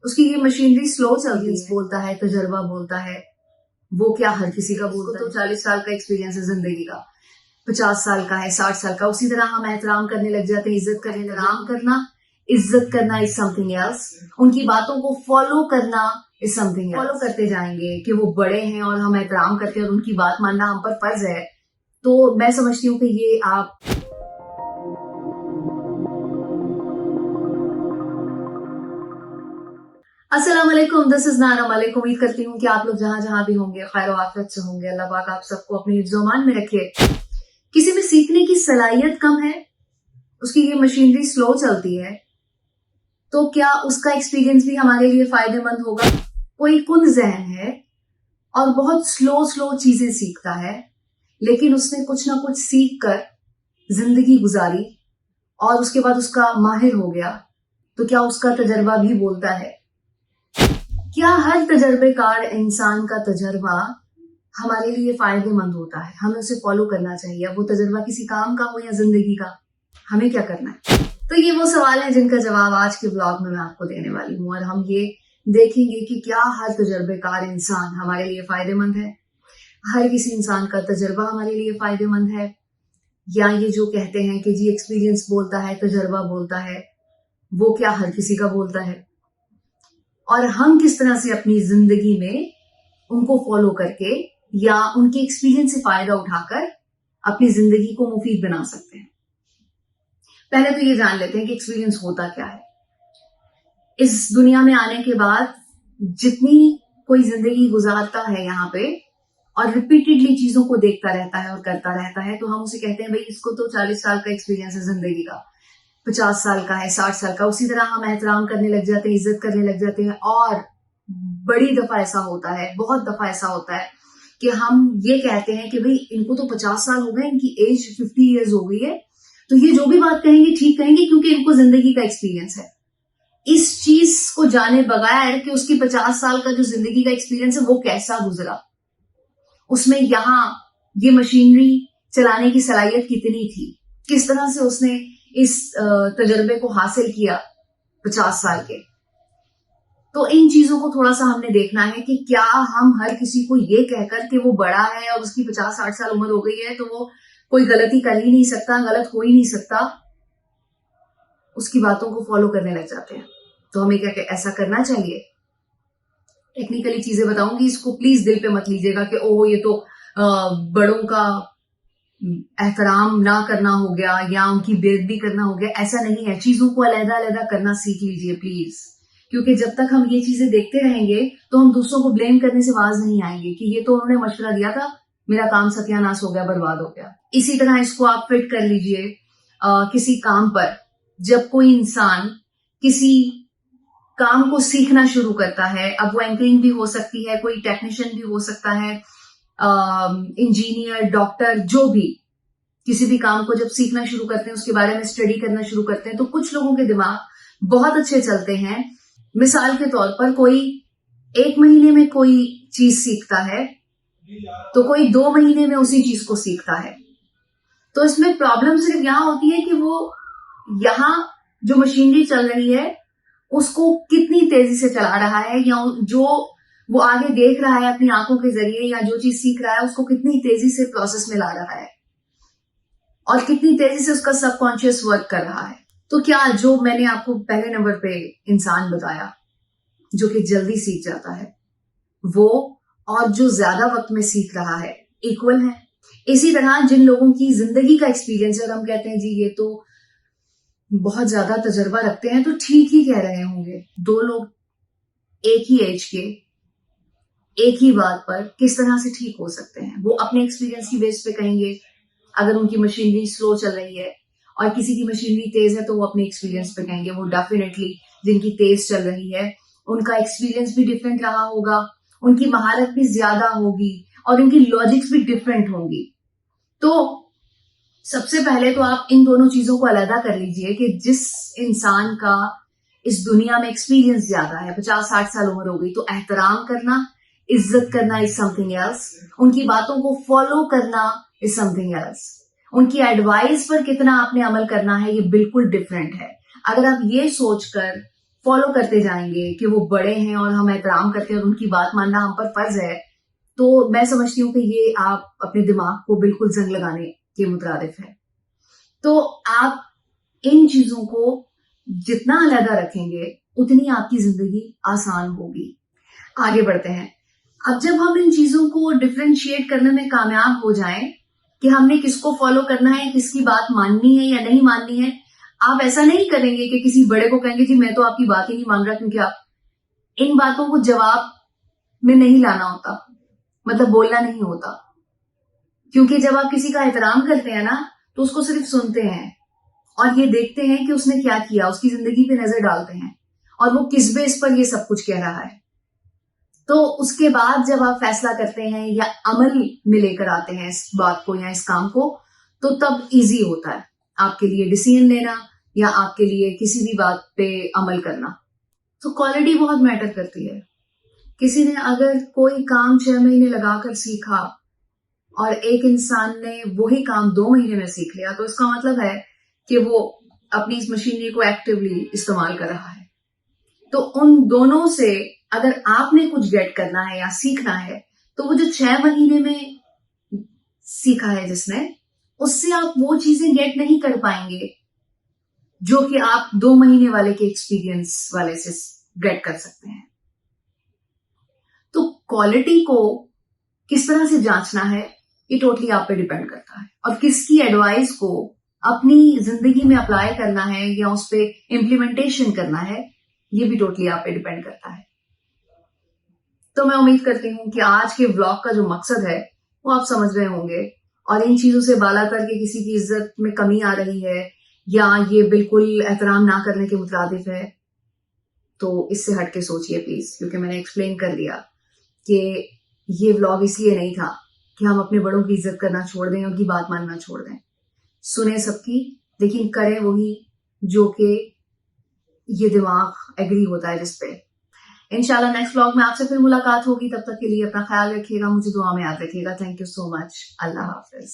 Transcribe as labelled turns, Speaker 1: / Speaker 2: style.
Speaker 1: उसकी ये machinery slow चलती है, बोलता है, तजर्बा बोलता है, वो क्या हर किसी का बोलता है। तो 40 साल का एक्सपीरियंस है जिंदगी का, 50 साल का है, 60 साल का। उसी तरह हम एहतराम करने लग जाते हैं, इज्जत करने, एहतराम करना, इज्जत करना इज समथिंग एल्स। उनकी बातों को फॉलो करना इज समथिंग एल्स। फॉलो करते जाएंगे कि वो बड़े हैं और हम एहतराम करते हैं और उनकी बात मानना हम पर फर्ज है। तो मैं समझती हूँ कि ये आप अस्सलाम वालेकुम, दिस इज नारा मलिक। उम्मीद करती हूँ कि आप लोग जहां जहां भी होंगे खैर आफियत से होंगे। अल्लाह पाक आप सबको अपने हिफ्ज़-ओ-मान में रखे। किसी में सीखने की सलाहियत कम है, उसकी ये मशीनरी स्लो चलती है, तो क्या उसका एक्सपीरियंस भी हमारे लिए फायदेमंद होगा? कोई कुन ज़हन है और बहुत स्लो स्लो चीजें सीखता है, लेकिन उसने कुछ ना कुछ सीख कर जिंदगी गुजारी और उसके बाद उसका माहिर हो गया, तो क्या उसका तजर्बा भी बोलता है? क्या हर तजर्बेकार इंसान का तजर्बा हमारे लिए फायदेमंद होता है? हमें उसे फॉलो करना चाहिए, वो तजर्बा किसी काम का हो या जिंदगी का, हमें क्या करना है? तो ये वो सवाल है जिनका जवाब आज के ब्लॉग में मैं आपको देने वाली हूँ, और हम ये देखेंगे कि क्या हर तजर्बेकार इंसान हमारे लिए फायदेमंद है, हर किसी इंसान का तजर्बा हमारे लिए फायदेमंद है, या ये जो कहते हैं कि जी एक्सपीरियंस बोलता है, तजर्बा बोलता है, वो क्या हर किसी का बोलता है? और हम किस तरह से अपनी जिंदगी में उनको फॉलो करके या उनके एक्सपीरियंस से फायदा उठाकर अपनी जिंदगी को मुफीद बना सकते हैं। पहले तो ये जान लेते हैं कि एक्सपीरियंस होता क्या है। इस दुनिया में आने के बाद जितनी कोई जिंदगी गुजारता है यहाँ पे और रिपीटेडली चीजों को देखता रहता है और करता रहता है, तो हम उसे कहते हैं भाई इसको तो 40 साल का एक्सपीरियंस है जिंदगी का, 50 साल का है, 60 साल का। उसी तरह हम एहतराम करने लग जाते हैं, इज्जत करने लग जाते हैं। और बड़ी दफा ऐसा होता है, बहुत दफा ऐसा होता है कि हम ये कहते हैं कि भाई इनको तो 50 साल हो गए, इनकी एज 50 ईयर्स हो गई है, तो ये जो भी बात कहेंगे ठीक कहेंगे क्योंकि इनको जिंदगी का एक्सपीरियंस है। इस चीज को जाने बगैर कि उसकी 50 साल का जो जिंदगी का एक्सपीरियंस है वो कैसा गुजरा, उसमें यहाँ ये मशीनरी चलाने की सलाहियत कितनी थी, किस तरह से उसने इस तजर्बे को हासिल किया 50 साल के। तो इन चीजों को थोड़ा सा हमने देखना है कि क्या हम हर किसी को ये कहकर कि वो बड़ा है और उसकी 50-60 साल उम्र हो गई है तो वो कोई गलती कर ही नहीं सकता, गलत हो ही नहीं सकता, उसकी बातों को फॉलो करने लग जाते हैं। तो हमें क्या ऐसा करना चाहिए? टेक्निकली चीजें बताऊंगी, इसको प्लीज दिल पे मत लीजिएगा कि ओह ये तो बड़ों का एहतराम ना करना हो गया या उनकी बेइज्जती करना हो गया। ऐसा नहीं है, चीजों को अलग अलग करना सीख लीजिए प्लीज, क्योंकि जब तक हम ये चीजें देखते रहेंगे तो हम दूसरों को ब्लेम करने से बाज नहीं आएंगे कि ये तो उन्होंने मशवरा दिया था, मेरा काम सत्यानाश हो गया, बर्बाद हो गया। इसी तरह इसको आप फिट कर लीजिए किसी काम पर। जब कोई इंसान किसी काम को सीखना शुरू करता है, अब वो एंकरिंग भी हो सकती है, कोई टेक्नीशियन भी हो सकता है, इंजीनियर, डॉक्टर, जो भी, किसी भी काम को जब सीखना शुरू करते हैं, उसके बारे में स्टडी करना शुरू करते हैं, तो कुछ लोगों के दिमाग बहुत अच्छे चलते हैं। मिसाल के तौर पर कोई 1 महीने में कोई चीज सीखता है तो कोई 2 महीने में उसी चीज को सीखता है। तो इसमें प्रॉब्लम सिर्फ यहां होती है कि वो यहां जो मशीनरी चल रही है उसको कितनी तेजी से चला रहा है, या जो वो आगे देख रहा है अपनी आंखों के जरिए या जो चीज सीख रहा है उसको कितनी तेजी से प्रोसेस में ला रहा है और कितनी तेजी से उसका सबकॉन्शियस वर्क कर रहा है। तो क्या जो मैंने आपको पहले नंबर पे इंसान बताया जो कि जल्दी सीख जाता है, वो और जो ज्यादा वक्त में सीख रहा है इक्वल है। इसी तरह जिन लोगों की जिंदगी का एक्सपीरियंस है और हम कहते हैं जी ये तो बहुत ज्यादा तजर्बा रखते हैं, तो ठीक ही कह रहे होंगे। 2 लोग एक ही एज के एक ही बात पर किस तरह से ठीक हो सकते हैं? वो अपने एक्सपीरियंस की बेस पे कहेंगे। अगर उनकी मशीनरी स्लो चल रही है और किसी की मशीनरी तेज है तो वो अपने एक्सपीरियंस पे कहेंगे। वो डेफिनेटली जिनकी तेज चल रही है उनका एक्सपीरियंस भी डिफरेंट रहा होगा, उनकी महारत भी ज्यादा होगी और उनकी लॉजिक्स भी डिफरेंट होंगी। तो सबसे पहले तो आप इन दोनों चीजों को अलग कर लीजिए कि जिस इंसान का इस दुनिया में एक्सपीरियंस ज्यादा है, 50-60 साल उम्र हो गई, तो एहतराम करना, इज्जत करना इज समथिंग एल्स। उनकी बातों को फॉलो करना इज समथिंग एल्स। उनकी एडवाइस पर कितना आपने अमल करना है ये बिल्कुल डिफरेंट है। अगर आप ये सोचकर फॉलो करते जाएंगे कि वो बड़े हैं और हम एहतराम करते हैं और उनकी बात मानना हम पर फर्ज है, तो मैं समझती हूँ कि ये आप अपने दिमाग को बिल्कुल जंग लगाने के मुतरादिफ है। तो आप इन चीजों को जितना अलग रखेंगे उतनी आपकी जिंदगी आसान होगी। आगे बढ़ते हैं। अब जब हम इन चीजों को डिफरेंशिएट करने में कामयाब हो जाएं कि हमने किसको फॉलो करना है, किसकी बात माननी है या नहीं माननी है, आप ऐसा नहीं करेंगे कि किसी बड़े को कहेंगे जी मैं तो आपकी बात ही नहीं मान रहा, क्योंकि आप इन बातों को जवाब में नहीं लाना होता, मतलब बोलना नहीं होता। क्योंकि जब आप किसी का एहतराम करते हैं ना, तो उसको सिर्फ सुनते हैं और ये देखते हैं कि उसने क्या किया, उसकी जिंदगी पे नजर डालते हैं और वो किस बेस पर ये सब कुछ कह रहा है। तो उसके बाद जब आप फैसला करते हैं या अमल में लेकर आते हैं इस बात को या इस काम को, तो तब इजी होता है आपके लिए डिसीजन लेना या आपके लिए किसी भी बात पे अमल करना। तो क्वालिटी बहुत मैटर करती है। किसी ने अगर कोई काम 6 महीने लगाकर सीखा और एक इंसान ने वही काम 2 महीने में सीख लिया, तो इसका मतलब है कि वो अपनी इस मशीनरी को एक्टिवली इस्तेमाल कर रहा है। तो उन दोनों से अगर आपने कुछ गेट करना है या सीखना है, तो वो जो 6 महीने में सीखा है जिसने, उससे आप वो चीजें गेट नहीं कर पाएंगे जो कि आप 2 महीने वाले के एक्सपीरियंस वाले से गेट कर सकते हैं। तो क्वालिटी को किस तरह से जांचना है, ये टोटली आप पे डिपेंड करता है, और किसकी एडवाइस को अपनी जिंदगी में अप्लाई करना है या उस पर इम्प्लीमेंटेशन करना है, ये भी टोटली आप पे डिपेंड करता है। तो मैं उम्मीद करती हूँ कि आज के व्लॉग का जो मकसद है वो आप समझ रहे होंगे, और इन चीजों से बाला करके किसी की इज्जत में कमी आ रही है या ये बिल्कुल एहतराम ना करने के मुताबिक है, तो इससे हट के सोचिए प्लीज। क्योंकि मैंने एक्सप्लेन कर दिया कि ये व्लॉग इसलिए नहीं था कि हम अपने बड़ों की इज्जत करना छोड़ दें, उनकी बात मानना छोड़ दें। सुने सबकी, लेकिन करें वही जो कि ये दिमाग एग्री होता है जिसपे। इंशाल्लाह नेक्स्ट व्लॉग में आपसे फिर मुलाकात होगी। तब तक के लिए अपना ख्याल रखिएगा, मुझे दुआ में याद रखिएगा। Thank you so much. Allah Hafiz.